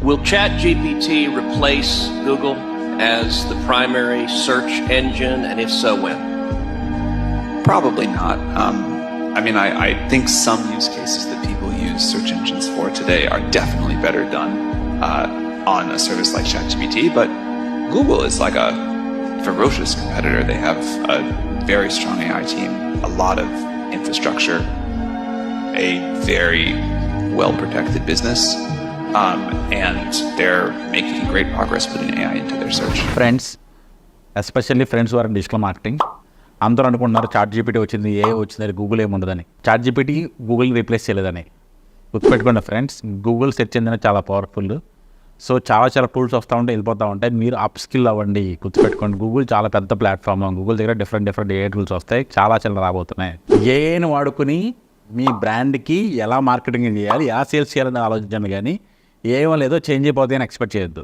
Will ChatGPT replace Google as the primary search engine, and if so, when? Probably not. I think some use cases that people use search engines for today are definitely better done on a service like ChatGPT, but Google is like a ferocious competitor. They have a very strong AI team, a lot of infrastructure, a very well-protected business, and they're making great progress putting AI into their search. Friends, especially friends who are in digital marketing, అందరూ అనుకుంటున్నారు chat GPT వచ్చింది, ఏ వచ్చిందని, Google ఏముండదని. Chat GPT గూగుల్ని replace చేయలేదని గుర్తుపెట్టుకోండి friends. Google search engine చాలా powerful. So చాలా tools వస్తూ ఉంటాయి, వెళ్ళిపోతూ ఉంటాయి. మీరు అప్ స్కిల్ అవ్వండి. గుర్తుపెట్టుకోండి, గూగుల్ చాలా పెద్ద ప్లాట్ఫామ్. గూగుల్ దగ్గర డిఫరెంట్ ఏ టూల్స్ వస్తాయి, చాలా రాబోతున్నాయి. ఏని వాడుకుని మీ బ్రాండ్కి ఎలా మార్కెటింగ్ చేయాలి, ఎలా సేల్స్ చేయాలని ఆలోచించండి. కానీ ఏమో లేదో చేంజ్ అయిపోతాయి అని ఎక్స్పెక్ట్ చేయొద్దు.